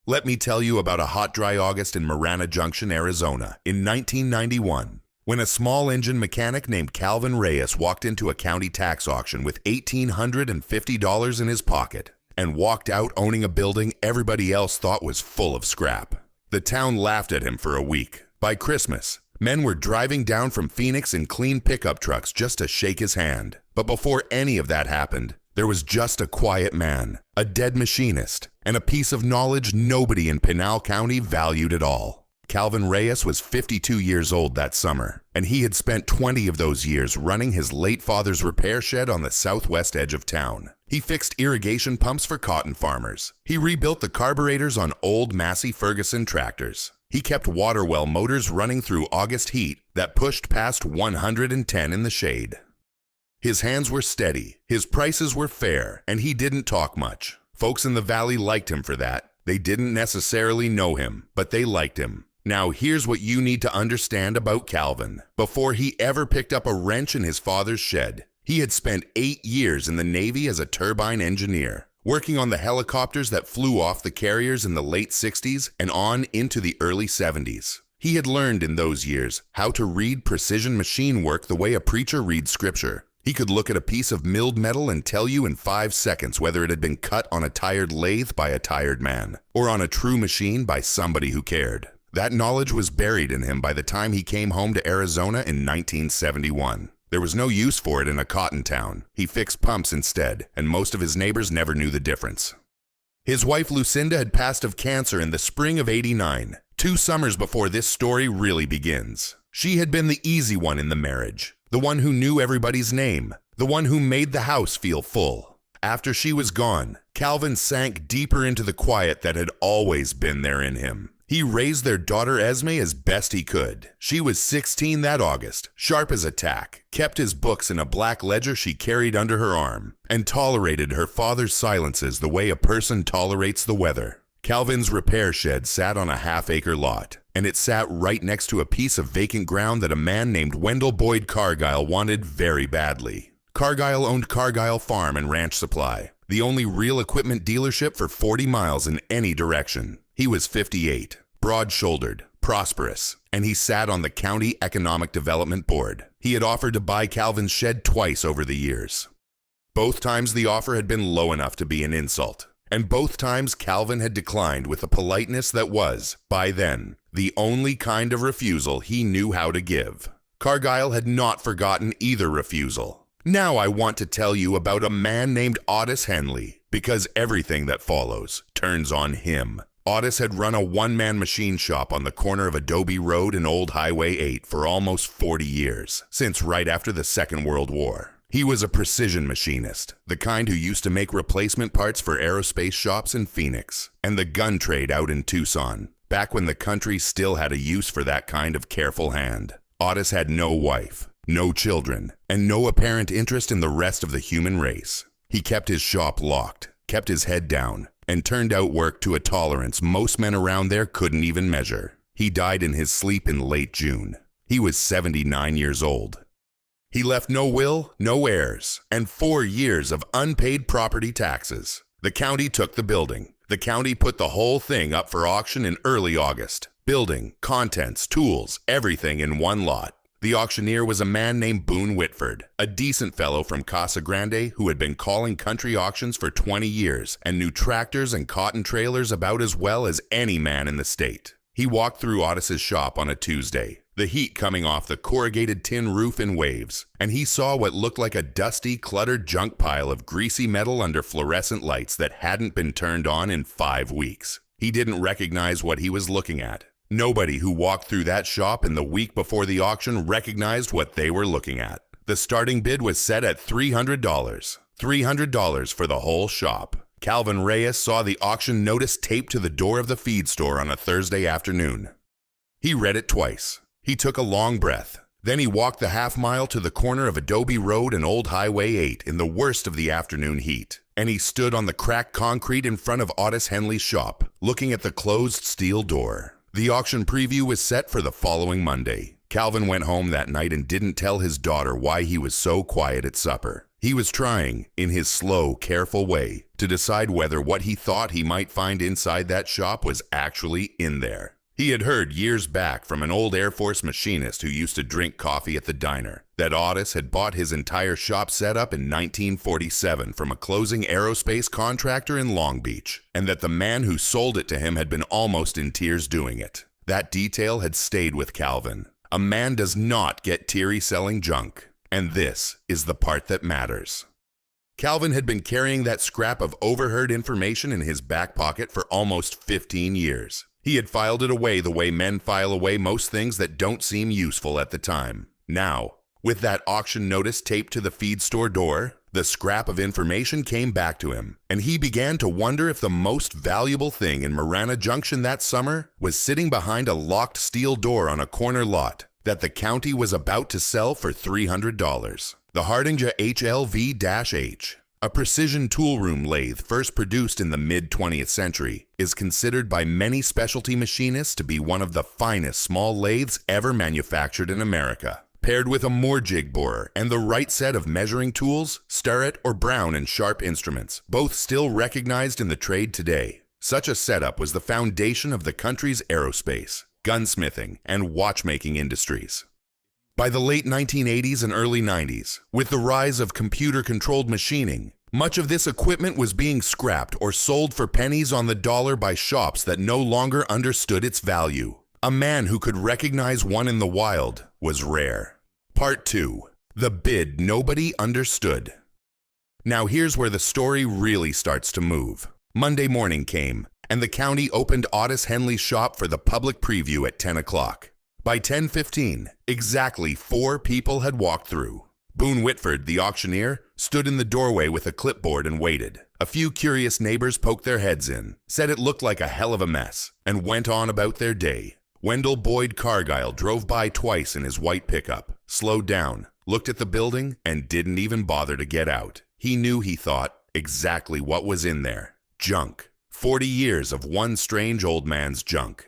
Let me tell you about a hot, dry August in Marana Junction, Arizona, in 1991, when a small engine mechanic named Calvin Reyes walked into a county tax auction with $1,850 in his pocket and walked out owning a building everybody else thought was full of scrap. The town laughed at him for a week. By Christmas, men were driving down from Phoenix in clean pickup trucks just to shake his hand. But before any of that happened, there was just a quiet man, a dead machinist, and a piece of knowledge nobody in Pinal County valued at all. Calvin Reyes was 52 years old that summer, and he had spent 20 of those years running his late father's repair shed on the southwest edge of town. He fixed irrigation pumps for cotton farmers. He rebuilt the carburetors on old Massey Ferguson tractors. He kept water well motors running through August heat that pushed past 110 in the shade. His hands were steady, his prices were fair, and he didn't talk much. Folks in the valley liked him for that. They didn't necessarily know him, but they liked him. Now here's what you need to understand about Calvin. Before he ever picked up a wrench in his father's shed, he had spent 8 years in the Navy as a turbine engineer, working on the helicopters that flew off the carriers in the late 60s and on into the early 70s. He had learned in those years how to read precision machine work the way a preacher reads scripture. He could look at a piece of milled metal and tell you in 5 seconds whether it had been cut on a tired lathe by a tired man, or on a true machine by somebody who cared. That knowledge was buried in him by the time he came home to Arizona in 1971. There was no use for it in a cotton town. He fixed pumps instead, and most of his neighbors never knew the difference. His wife Lucinda had passed of cancer in the spring of '89, 2 summers before this story really begins. She had been the easy one in the marriage, the one who knew everybody's name, the one who made the house feel full. After she was gone, Calvin sank deeper into the quiet that had always been there in him. He raised their daughter Esme as best he could. She was 16 that August, sharp as a tack, kept his books in a black ledger she carried under her arm, and tolerated her father's silences the way a person tolerates the weather. Calvin's repair shed sat on a half-acre lot, and it sat right next to a piece of vacant ground that a man named Wendell Boyd Cargyle wanted very badly. Cargyle owned Cargyle Farm and Ranch Supply, the only real equipment dealership for 40 miles in any direction. He was 58, broad-shouldered, prosperous, and he sat on the County Economic Development Board. He had offered to buy Calvin's shed twice over the years. Both times the offer had been low enough to be an insult, and both times Calvin had declined with a politeness that was, by then, the only kind of refusal he knew how to give. Cargyle had not forgotten either refusal. Now I want to tell you about a man named Ottis Henley, because everything that follows turns on him. Ottis had run a one-man machine shop on the corner of Adobe Road and Old Highway 8 for almost 40 years, since right after the Second World War. He was a precision machinist, the kind who used to make replacement parts for aerospace shops in Phoenix, and the gun trade out in Tucson, back when the country still had a use for that kind of careful hand. Ottis had no wife, no children, and no apparent interest in the rest of the human race. He kept his shop locked, kept his head down, and turned out work to a tolerance most men around there couldn't even measure. He died in his sleep in late June. He was 79 years old. He left no will, no heirs, and 4 years of unpaid property taxes. The county took the building. The county put the whole thing up for auction in early August. Building, contents, tools, everything in one lot. The auctioneer was a man named Boone Whitford, a decent fellow from Casa Grande who had been calling country auctions for 20 years and knew tractors and cotton trailers about as well as any man in the state. He walked through Ottis's shop on a Tuesday, the heat coming off the corrugated tin roof in waves, and he saw what looked like a dusty, cluttered junk pile of greasy metal under fluorescent lights that hadn't been turned on in 5 weeks. He didn't recognize what he was looking at. Nobody who walked through that shop in the week before the auction recognized what they were looking at. The starting bid was set at $300. $300 for the whole shop. Calvin Reyes saw the auction notice taped to the door of the feed store on a Thursday afternoon. He read it twice. He took a long breath. Then he walked the half-mile to the corner of Adobe Road and Old Highway 8 in the worst of the afternoon heat. And he stood on the cracked concrete in front of Ottis Henley's shop, looking at the closed steel door. The auction preview was set for the following Monday. Calvin went home that night and didn't tell his daughter why he was so quiet at supper. He was trying, in his slow, careful way, to decide whether what he thought he might find inside that shop was actually in there. He had heard years back from an old Air Force machinist who used to drink coffee at the diner that Ottis had bought his entire shop setup in 1947 from a closing aerospace contractor in Long Beach, and that the man who sold it to him had been almost in tears doing it. That detail had stayed with Calvin. A man does not get teary selling junk, and this is the part that matters. Calvin had been carrying that scrap of overheard information in his back pocket for almost 15 years. He had filed it away the way men file away most things that don't seem useful at the time. Now, with that auction notice taped to the feed store door, the scrap of information came back to him, and he began to wonder if the most valuable thing in Marana Junction that summer was sitting behind a locked steel door on a corner lot that the county was about to sell for $300. The Hardinge HLV-H, a precision toolroom lathe first produced in the mid-20th century, is considered by many specialty machinists to be one of the finest small lathes ever manufactured in America. Paired with a more jig borer and the right set of measuring tools, Starrett or Brown and Sharpe instruments, both still recognized in the trade today. Such a setup was the foundation of the country's aerospace, gunsmithing, and watchmaking industries. By the late 1980s and early 90s, with the rise of computer-controlled machining, much of this equipment was being scrapped or sold for pennies on the dollar by shops that no longer understood its value. A man who could recognize one in the wild was rare. Part 2. The bid nobody understood. Now here's where the story really starts to move. Monday morning came, and the county opened Ottis Henley's shop for the public preview at 10 o'clock. By 10:15, exactly 4 people had walked through. Boone Whitford, the auctioneer, stood in the doorway with a clipboard and waited. A few curious neighbors poked their heads in, said it looked like a hell of a mess, and went on about their day. Wendell Boyd Cargyle drove by twice in his white pickup, slowed down, looked at the building, and didn't even bother to get out. He knew, he thought, exactly what was in there. Junk. 40 years of one strange old man's junk.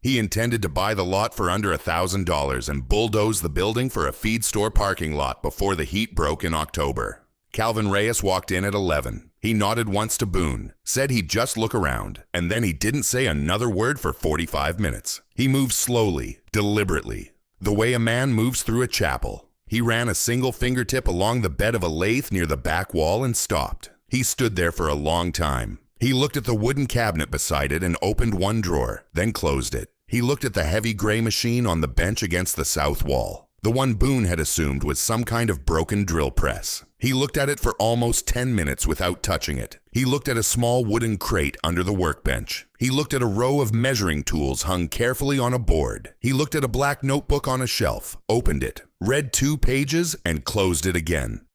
He intended to buy the lot for under $1,000 and bulldoze the building for a feed store parking lot before the heat broke in October. Calvin Reyes walked in at 11. He nodded once to Boone, said he'd just look around, and then he didn't say another word for 45 minutes. He moved slowly, deliberately, the way a man moves through a chapel. He ran a single fingertip along the bed of a lathe near the back wall and stopped. He stood there for a long time. He looked at the wooden cabinet beside it and opened one drawer, then closed it. He looked at the heavy gray machine on the bench against the south wall. The one Boone had assumed was some kind of broken drill press. He looked at it for almost 10 minutes without touching it. He looked at a small wooden crate under the workbench. He looked at a row of measuring tools hung carefully on a board. He looked at a black notebook on a shelf, opened it, read 2 pages, and closed it again.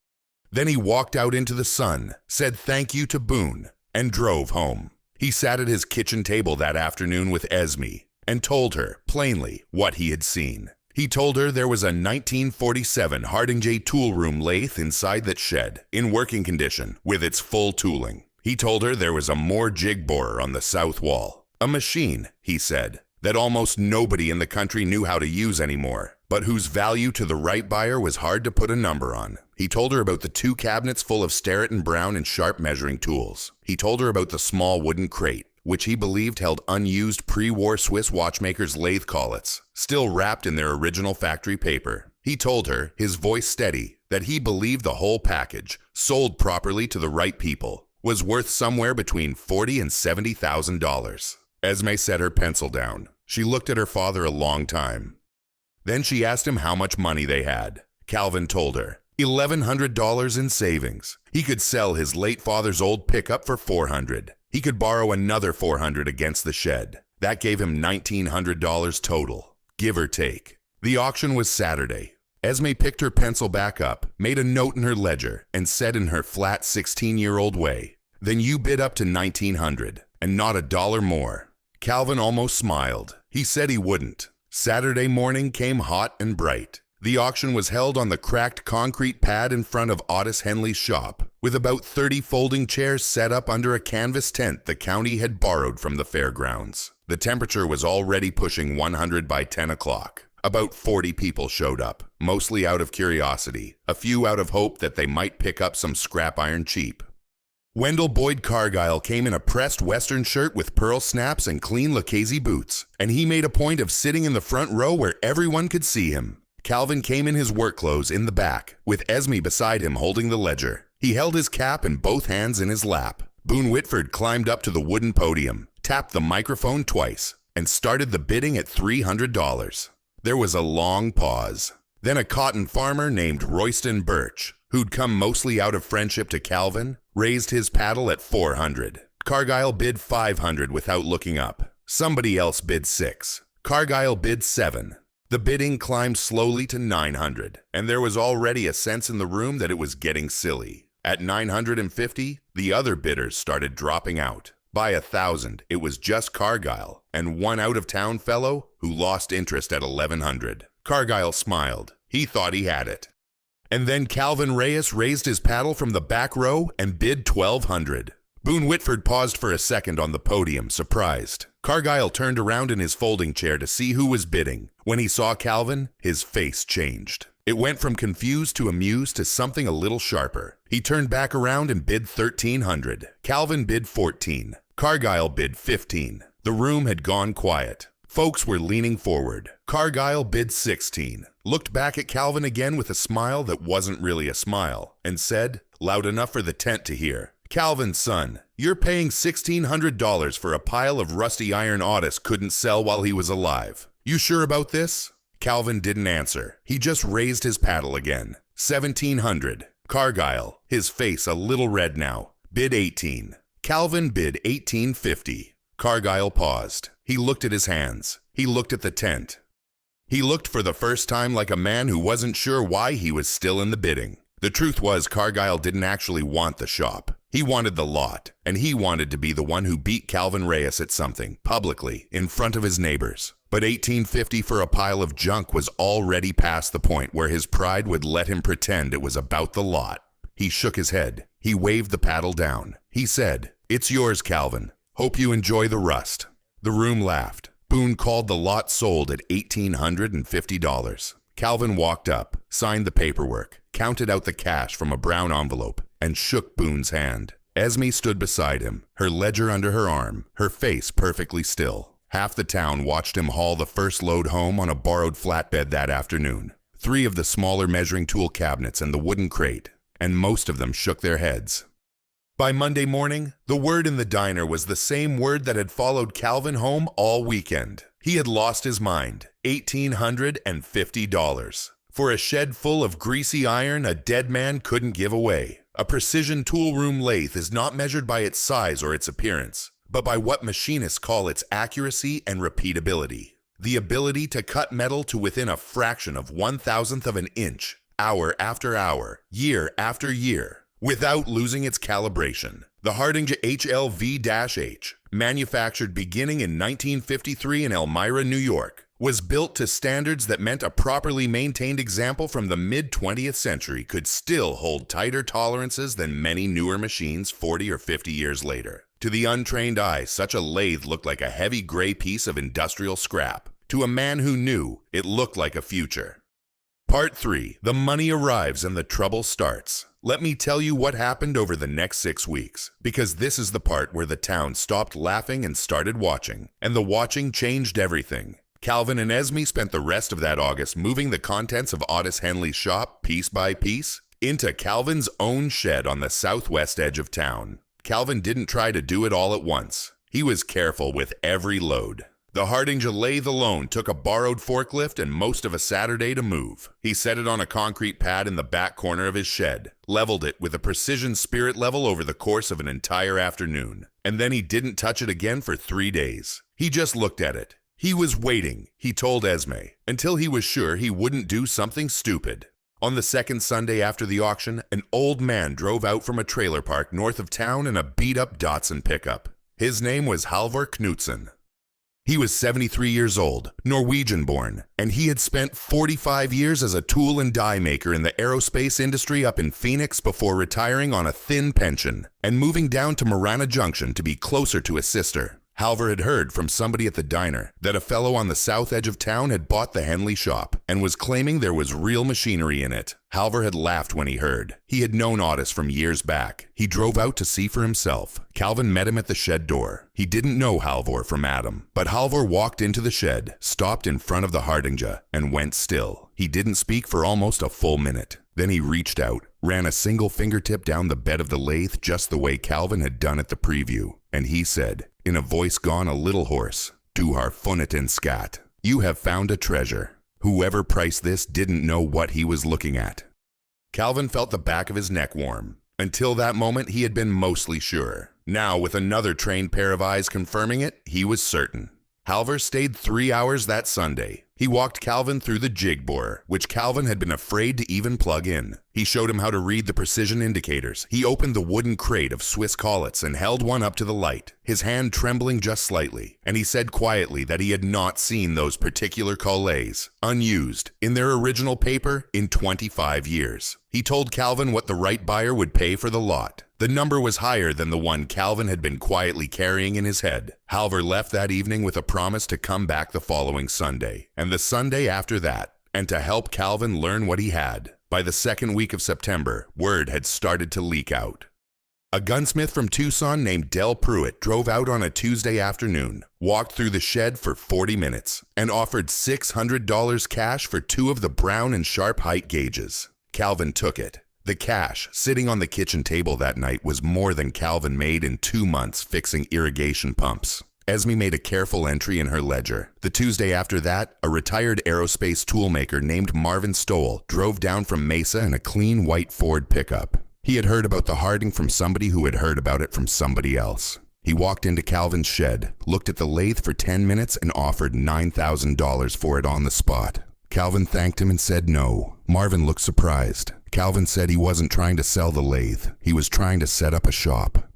Then he walked out into the sun, said thank you to Boone, and drove home. He sat at his kitchen table that afternoon with Esme and told her, plainly, what he had seen. He told her there was a 1947 Hardinge toolroom lathe inside that shed, in working condition, with its full tooling. He told her there was a more jig borer on the south wall. A machine, he said, that almost nobody in the country knew how to use anymore, but whose value to the right buyer was hard to put a number on. He told her about the 2 cabinets full of Starrett and Brown and Sharpe measuring tools. He told her about the small wooden crate, which he believed held unused pre-war Swiss watchmakers' lathe collets, still wrapped in their original factory paper. He told her, his voice steady, that he believed the whole package, sold properly to the right people, was worth somewhere between $40,000 and $70,000. Esme set her pencil down. She looked at her father a long time. Then she asked him how much money they had. Calvin told her, $1,100 in savings. He could sell his late father's old pickup for $400. He could borrow another $400 against the shed. That gave him $1,900 total, give or take. The auction was Saturday. Esme picked her pencil back up, made a note in her ledger, and said in her flat 16-year-old way, "Then you bid up to $1,900, and not a dollar more." Calvin almost smiled. He said he wouldn't. Saturday morning came hot and bright. The auction was held on the cracked concrete pad in front of Ottis Henley's shop, with about 30 folding chairs set up under a canvas tent the county had borrowed from the fairgrounds. The temperature was already pushing 100 by 10 o'clock. About 40 people showed up, mostly out of curiosity, a few out of hope that they might pick up some scrap iron cheap. Wendell Boyd Cargyle came in a pressed western shirt with pearl snaps and clean Lucchese boots, and he made a point of sitting in the front row where everyone could see him. Calvin came in his work clothes in the back, with Esme beside him holding the ledger. He held his cap and both hands in his lap. Boone Whitford climbed up to the wooden podium, tapped the microphone twice, and started the bidding at $300. There was a long pause. Then a cotton farmer named Royston Birch, who'd come mostly out of friendship to Calvin, raised his paddle at $400. Cargyle bid $500 without looking up. Somebody else bid $600. Cargyle bid $700. The bidding climbed slowly to $900, and there was already a sense in the room that it was getting silly. At $950, the other bidders started dropping out. By $1,000, it was just Cargyle and one out-of-town fellow who lost interest at $1,100. Cargyle smiled. He thought he had it. And then Calvin Reyes raised his paddle from the back row and bid $1,200. Boone Whitford paused for a second on the podium, surprised. Cargyle turned around in his folding chair to see who was bidding. When he saw Calvin, his face changed. It went from confused to amused to something a little sharper. He turned back around and bid $1,300. Calvin bid $14. Cargyle bid $15. The room had gone quiet. Folks were leaning forward. Cargyle bid $16. Looked back at Calvin again with a smile that wasn't really a smile, and said, loud enough for the tent to hear, "Calvin, son, you're paying $1,600 for a pile of rusty iron Ottis couldn't sell while he was alive. You sure about this?" Calvin didn't answer. He just raised his paddle again. $1,700. Cargyle, his face a little red now, bid $18. Calvin bid $18.50. Cargyle paused. He looked at his hands. He looked at the tent. He looked for the first time like a man who wasn't sure why he was still in the bidding. The truth was, Cargyle didn't actually want the shop. He wanted the lot, and he wanted to be the one who beat Calvin Reyes at something, publicly, in front of his neighbors. But $18.50 for a pile of junk was already past the point where his pride would let him pretend it was about the lot. He shook his head. He waved the paddle down. He said, "It's yours, Calvin. Hope you enjoy the rust." The room laughed. Boone called the lot sold at $1,850. Calvin walked up, signed the paperwork, counted out the cash from a brown envelope, and shook Boone's hand. Esme stood beside him, her ledger under her arm, her face perfectly still. Half the town watched him haul the first load home on a borrowed flatbed that afternoon. 3 of the smaller measuring tool cabinets and the wooden crate, and most of them shook their heads. By Monday morning, the word in the diner was the same word that had followed Calvin home all weekend. He had lost his mind. $1,850. For a shed full of greasy iron a dead man couldn't give away. A precision toolroom lathe is not measured by its size or its appearance, but by what machinists call its accuracy and repeatability. The ability to cut metal to within a fraction of 1/1000th of an inch, hour after hour, year after year, without losing its calibration. The Hardinge HLV-H, manufactured beginning in 1953 in Elmira, New York, was built to standards that meant a properly maintained example from the mid-20th century could still hold tighter tolerances than many newer machines 40 or 50 years later. To the untrained eye, such a lathe looked like a heavy gray piece of industrial scrap. To a man who knew, it looked like a future. Part 3. The money arrives and the trouble starts. Let me tell you what happened over the next 6 weeks, because this is the part where the town stopped laughing and started watching, and the watching changed everything. Calvin and Esme spent the rest of that August moving the contents of Ottis Henley's shop, piece by piece, into Calvin's own shed on the southwest edge of town. Calvin didn't try to do it all at once. He was careful with every load. The Hardinge lathe alone took a borrowed forklift and most of a Saturday to move. He set it on a concrete pad in the back corner of his shed, leveled it with a precision spirit level over the course of an entire afternoon, and then he didn't touch it again for 3 days. He just looked at it. He was waiting, he told Esme, until he was sure he wouldn't do something stupid. On the second Sunday after the auction, an old man drove out from a trailer park north of town in a beat-up Datsun pickup. His name was Halvor Knutsen. He was 73 years old, Norwegian-born, and he had spent 45 years as a tool and die maker in the aerospace industry up in Phoenix before retiring on a thin pension and moving down to Marana Junction to be closer to his sister. Halvor had heard from somebody at the diner that a fellow on the south edge of town had bought the Henley shop and was claiming there was real machinery in it. Halvor had laughed when he heard. He had known Ottis from years back. He drove out to see for himself. Calvin met him at the shed door. He didn't know Halvor from Adam, but Halvor walked into the shed, stopped in front of the Hardinge, and went still. He didn't speak for almost a full minute. Then he reached out, ran a single fingertip down the bed of the lathe just the way Calvin had done at the preview, and he said, in a voice gone a little hoarse, "Du har funnet en skatt. You have found a treasure." Whoever priced this didn't know what he was looking at. Calvin felt the back of his neck warm. Until that moment, he had been mostly sure. Now, with another trained pair of eyes confirming it, he was certain. Halvor stayed 3 hours that Sunday. He walked Calvin through the jig borer, which Calvin had been afraid to even plug in. He showed him how to read the precision indicators. He opened the wooden crate of Swiss collets and held one up to the light, his hand trembling just slightly, and he said quietly that he had not seen those particular collets, unused, in their original paper in 25 years. He told Calvin what the right buyer would pay for the lot. The number was higher than the one Calvin had been quietly carrying in his head. Halvor left that evening with a promise to come back the following Sunday, and the Sunday after that, and to help Calvin learn what he had. By the second week of September, word had started to leak out. A gunsmith from Tucson named Del Pruitt drove out on a Tuesday afternoon, walked through the shed for 40 minutes, and offered $600 cash for 2 of the Brown and Sharpe height gauges. Calvin took it. The cash sitting on the kitchen table that night was more than Calvin made in 2 months fixing irrigation pumps. Esme made a careful entry in her ledger. The Tuesday after that, a retired aerospace toolmaker named Marvin Stoll drove down from Mesa in a clean white Ford pickup. He had heard about the Hardinge from somebody who had heard about it from somebody else. He walked into Calvin's shed, looked at the lathe for 10 minutes, and offered $9,000 for it on the spot. Calvin thanked him and said no. Marvin looked surprised. Calvin said he wasn't trying to sell the lathe. He was trying to set up a shop.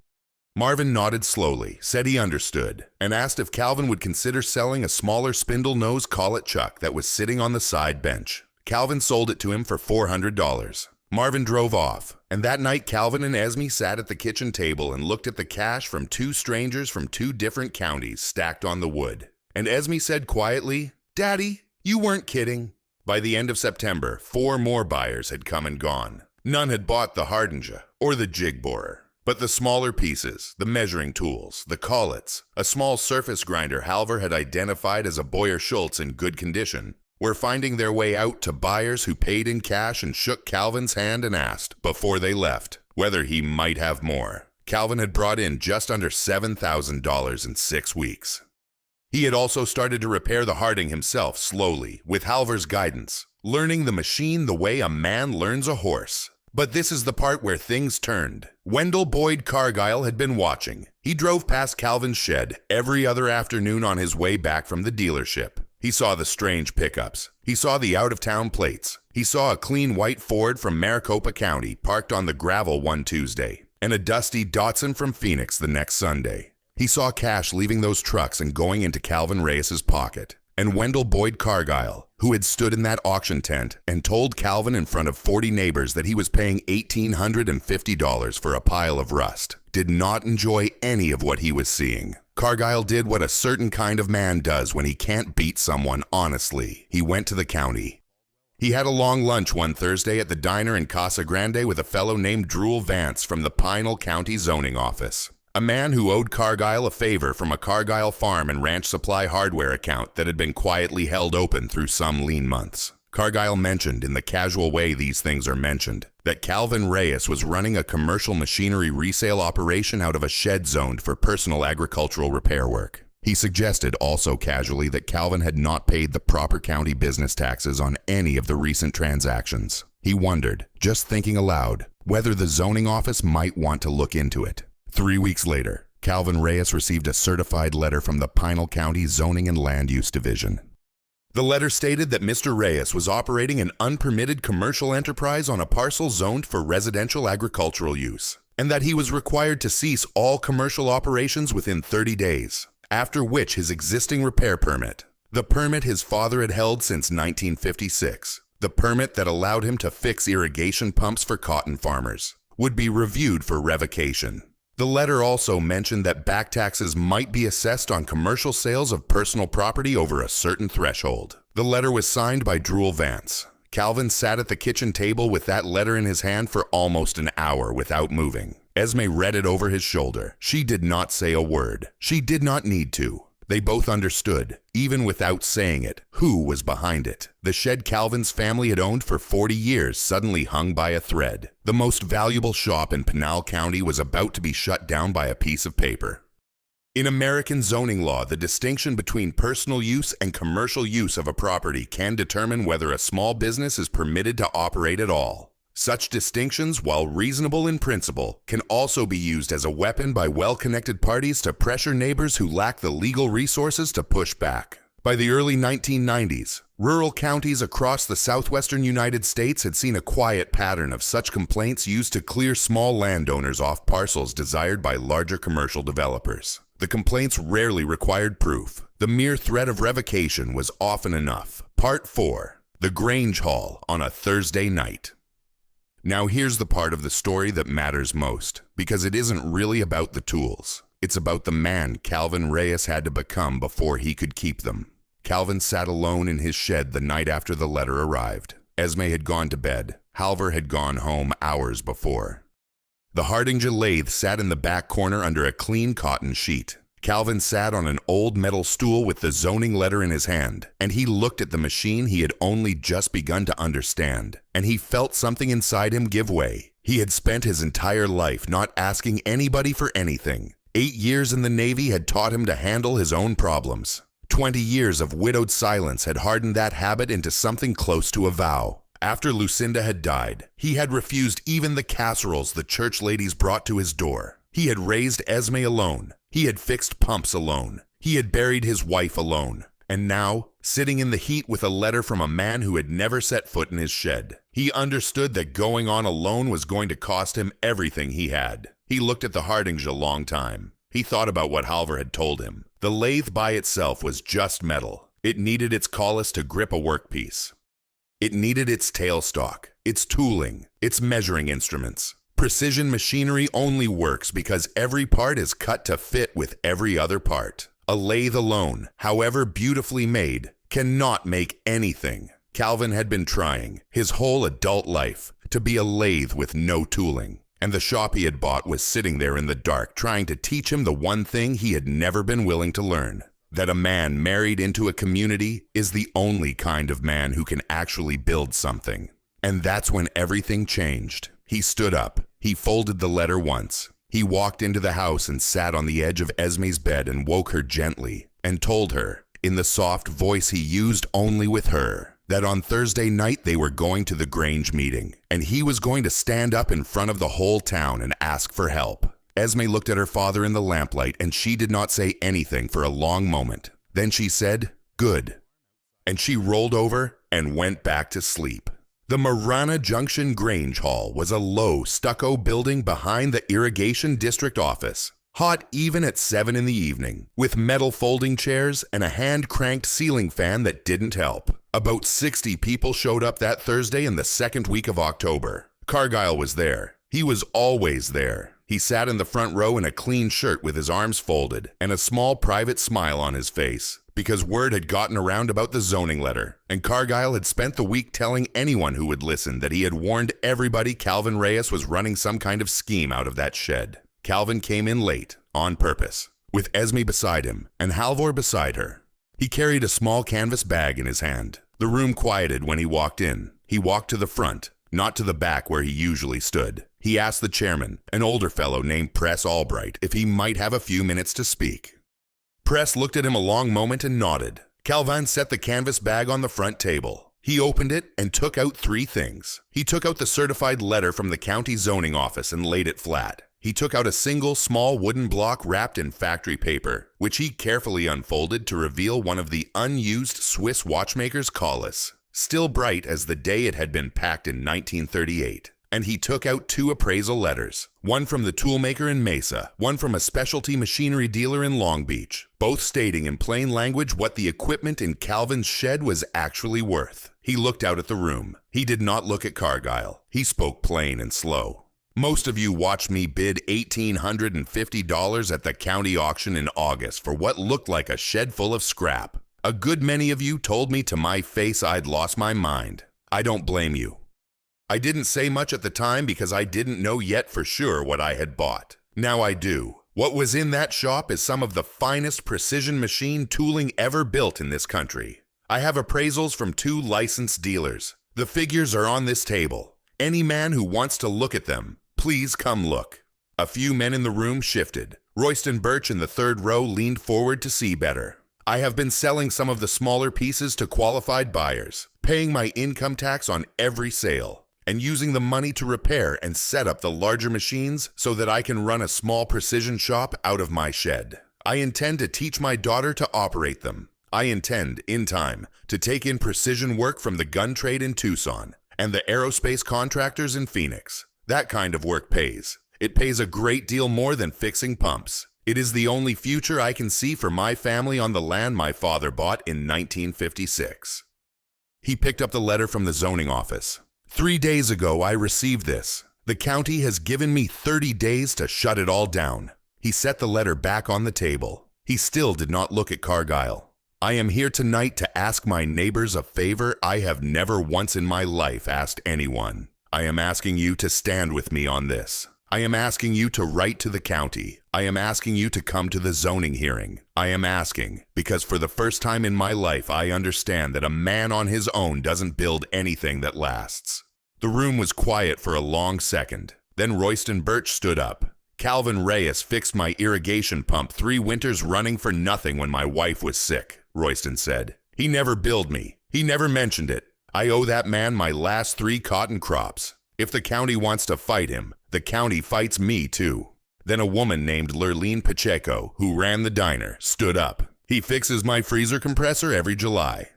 Marvin nodded slowly, said he understood, and asked if Calvin would consider selling a smaller spindle nose collet chuck that was sitting on the side bench. Calvin sold it to him for $400. Marvin drove off, and that night Calvin and Esme sat at the kitchen table and looked at the cash from 2 strangers from 2 different counties stacked on the wood. And Esme said quietly, "Daddy, you weren't kidding." By the end of September, 4 more buyers had come and gone. None had bought the Hardinge or the jig borer. But the smaller pieces, the measuring tools, the collets, a small surface grinder Halvor had identified as a Boyer Schultz in good condition, were finding their way out to buyers who paid in cash and shook Calvin's hand and asked, before they left, whether he might have more. Calvin had brought in just under $7,000 in 6 weeks. He had also started to repair the Hardinge himself slowly, with Halvor's guidance, learning the machine the way a man learns a horse. But this is the part where things turned. Wendell Boyd Cargyle had been watching. He drove past Calvin's shed every other afternoon on his way back from the dealership. He saw the strange pickups. He saw the out-of-town plates. He saw a clean white Ford from Maricopa County parked on the gravel one Tuesday, and a dusty Datsun from Phoenix the next Sunday. He saw cash leaving those trucks and going into Calvin Reyes' pocket. And Wendell Boyd Cargyle, who had stood in that auction tent and told Calvin in front of 40 neighbors that he was paying $1,850 for a pile of rust, did not enjoy any of what he was seeing. Cargyle did what a certain kind of man does when he can't beat someone honestly. He went to the county. He had a long lunch one Thursday at the diner in Casa Grande with a fellow named Drew Vance from the Pinal County zoning office. A man who owed Cargyle a favor from a Cargyle farm and ranch supply hardware account that had been quietly held open through some lean months. Cargyle mentioned, in the casual way these things are mentioned, that Calvin Reyes was running a commercial machinery resale operation out of a shed zoned for personal agricultural repair work. He suggested also casually that Calvin had not paid the proper county business taxes on any of the recent transactions. He wondered, just thinking aloud, whether the zoning office might want to look into it. 3 weeks later, Calvin Reyes received a certified letter from the Pinal County Zoning and Land Use Division. The letter stated that Mr. Reyes was operating an unpermitted commercial enterprise on a parcel zoned for residential agricultural use, and that he was required to cease all commercial operations within 30 days, after which his existing repair permit, the permit his father had held since 1956, the permit that allowed him to fix irrigation pumps for cotton farmers, would be reviewed for revocation. The letter also mentioned that back taxes might be assessed on commercial sales of personal property over a certain threshold. The letter was signed by Drool Vance. Calvin sat at the kitchen table with that letter in his hand for almost an hour without moving. Esme read it over his shoulder. She did not say a word. She did not need to. They both understood, even without saying it, who was behind it. The shed Calvin's family had owned for 40 years suddenly hung by a thread. The most valuable shop in Pinal County was about to be shut down by a piece of paper. In American zoning law, the distinction between personal use and commercial use of a property can determine whether a small business is permitted to operate at all. Such distinctions, while reasonable in principle, can also be used as a weapon by well-connected parties to pressure neighbors who lack the legal resources to push back. By the early 1990s, rural counties across the southwestern United States had seen a quiet pattern of such complaints used to clear small landowners off parcels desired by larger commercial developers. The complaints rarely required proof. The mere threat of revocation was often enough. Part 4. The Grange Hall on a Thursday night. Now here's the part of the story that matters most, because it isn't really about the tools. It's about the man Calvin Reyes had to become before he could keep them. Calvin sat alone in his shed the night after the letter arrived. Esme had gone to bed. Halvor had gone home hours before. The Hardinge lathe sat in the back corner under a clean cotton sheet. Calvin sat on an old metal stool with the zoning letter in his hand, and he looked at the machine he had only just begun to understand, and he felt something inside him give way. He had spent his entire life not asking anybody for anything. 8 years in the Navy had taught him to handle his own problems. 20 years of widowed silence had hardened that habit into something close to a vow. After Lucinda had died, he had refused even the casseroles the church ladies brought to his door. He had raised Esme alone. He had fixed pumps alone. He had buried his wife alone. And now, sitting in the heat with a letter from a man who had never set foot in his shed, he understood that going on alone was going to cost him everything he had. He looked at the Hardinge a long time. He thought about what Halvor had told him. The lathe by itself was just metal. It needed its collets to grip a workpiece. It needed its tailstock, its tooling, its measuring instruments. Precision machinery only works because every part is cut to fit with every other part. A lathe alone, however beautifully made, cannot make anything. Calvin had been trying, his whole adult life, to be a lathe with no tooling. And the shop he had bought was sitting there in the dark trying to teach him the one thing he had never been willing to learn. That a man married into a community is the only kind of man who can actually build something. And that's when everything changed. He stood up. He folded the letter once. He walked into the house and sat on the edge of Esme's bed and woke her gently and told her, in the soft voice he used only with her, that on Thursday night they were going to the Grange meeting, and he was going to stand up in front of the whole town and ask for help. Esme looked at her father in the lamplight, and she did not say anything for a long moment. Then she said, "Good." And she rolled over and went back to sleep. The Marana Junction Grange Hall was a low, stucco building behind the irrigation district office, hot even at 7 in the evening, with metal folding chairs and a hand-cranked ceiling fan that didn't help. About 60 people showed up that Thursday in the second week of October. Cargyle was there. He was always there. He sat in the front row in a clean shirt with his arms folded and a small private smile on his face, because word had gotten around about the zoning letter, and Cargyle had spent the week telling anyone who would listen that he had warned everybody Calvin Reyes was running some kind of scheme out of that shed. Calvin came in late, on purpose, with Esme beside him and Halvor beside her. He carried a small canvas bag in his hand. The room quieted when he walked in. He walked to the front, not to the back where he usually stood. He asked the chairman, an older fellow named Press Albright, if he might have a few minutes to speak. Press looked at him a long moment and nodded. Calvin set the canvas bag on the front table. He opened it and took out 3 things. He took out the certified letter from the county zoning office and laid it flat. He took out a single small wooden block wrapped in factory paper, which he carefully unfolded to reveal one of the unused Swiss watchmaker's collets, still bright as the day it had been packed in 1938. And he took out 2 appraisal letters, one from the toolmaker in Mesa, one from a specialty machinery dealer in Long Beach, both stating in plain language what the equipment in Calvin's shed was actually worth. He looked out at the room. He did not look at Cargyle. He spoke plain and slow. Most of you watched me bid $1,850 at the county auction in August for what looked like a shed full of scrap. A good many of you told me to my face I'd lost my mind. I don't blame you. I didn't say much at the time because I didn't know yet for sure what I had bought. Now I do. What was in that shop is some of the finest precision machine tooling ever built in this country. I have appraisals from 2 licensed dealers. The figures are on this table. Any man who wants to look at them, please come look. A few men in the room shifted. Royston Birch in the 3rd row leaned forward to see better. I have been selling some of the smaller pieces to qualified buyers, paying my income tax on every sale, and using the money to repair and set up the larger machines so that I can run a small precision shop out of my shed. I intend to teach my daughter to operate them. I intend, in time, to take in precision work from the gun trade in Tucson and the aerospace contractors in Phoenix. That kind of work pays. It pays a great deal more than fixing pumps. It is the only future I can see for my family on the land my father bought in 1956. He picked up the letter from the zoning office. 3 days ago, I received this. The county has given me 30 days to shut it all down. He set the letter back on the table. He still did not look at Cargyle. I am here tonight to ask my neighbors a favor I have never once in my life asked anyone. I am asking you to stand with me on this. I am asking you to write to the county. I am asking you to come to the zoning hearing. I am asking because for the first time in my life I understand that a man on his own doesn't build anything that lasts. The room was quiet for a long second. Then Royston Birch stood up. Calvin Reyes fixed my irrigation pump 3 winters running for nothing when my wife was sick, Royston said. He never billed me. He never mentioned it. I owe that man my last 3 cotton crops. If the county wants to fight him, the county fights me too. Then a woman named Lurleen Pacheco, who ran the diner, stood up. He fixes my freezer compressor every July.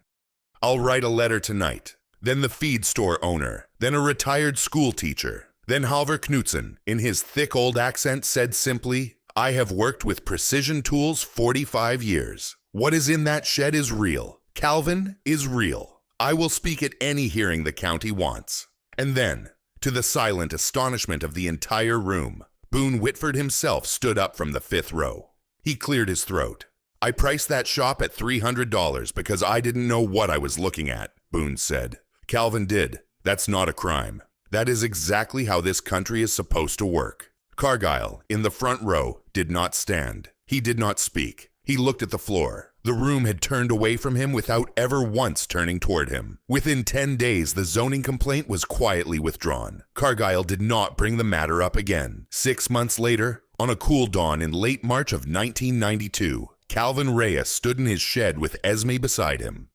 I'll write a letter tonight. Then the feed store owner. Then a retired school teacher. Then Halvor Knutson, in his thick old accent, said simply, I have worked with precision tools 45 years. What is in that shed is real. Calvin is real. I will speak at any hearing the county wants. And then, to the silent astonishment of the entire room, Boone Whitford himself stood up from the 5th row. He cleared his throat. I priced that shop at $300 because I didn't know what I was looking at, Boone said. Calvin did. That's not a crime. That is exactly how this country is supposed to work. Cargyle, in the front row, did not stand. He did not speak. He looked at the floor. The room had turned away from him without ever once turning toward him. Within 10 days, the zoning complaint was quietly withdrawn. Cargyle did not bring the matter up again. 6 months later, on a cool dawn in late March of 1992, Calvin Reyes stood in his shed with Esme beside him.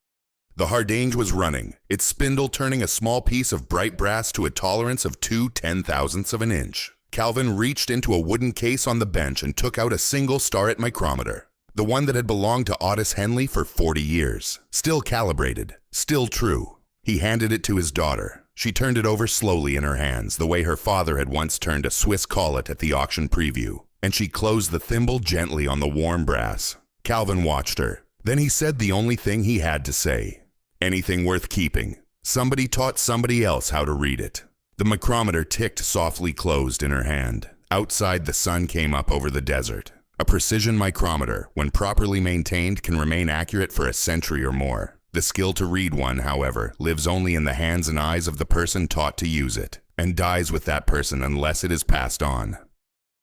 The Hardinge was running, its spindle turning a small piece of bright brass to a tolerance of 2/10,000ths of an inch. Calvin reached into a wooden case on the bench and took out a single Starrett micrometer. The one that had belonged to Ottis Henley for 40 years. Still calibrated, still true. He handed it to his daughter. She turned it over slowly in her hands, the way her father had once turned a Swiss collet at the auction preview, and she closed the thimble gently on the warm brass. Calvin watched her. Then he said the only thing he had to say. Anything worth keeping. Somebody taught somebody else how to read it. The micrometer ticked softly closed in her hand. Outside, the sun came up over the desert. A precision micrometer, when properly maintained, can remain accurate for a century or more. The skill to read one, however, lives only in the hands and eyes of the person taught to use it, and dies with that person unless it is passed on.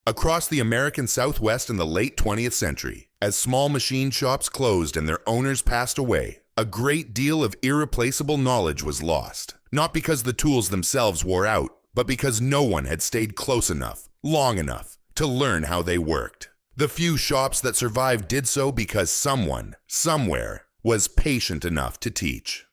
Across the American Southwest in the late 20th century, as small machine shops closed and their owners passed away, a great deal of irreplaceable knowledge was lost. Not because the tools themselves wore out, but because no one had stayed close enough, long enough, to learn how they worked. The few shops that survived did so because someone, somewhere, was patient enough to teach.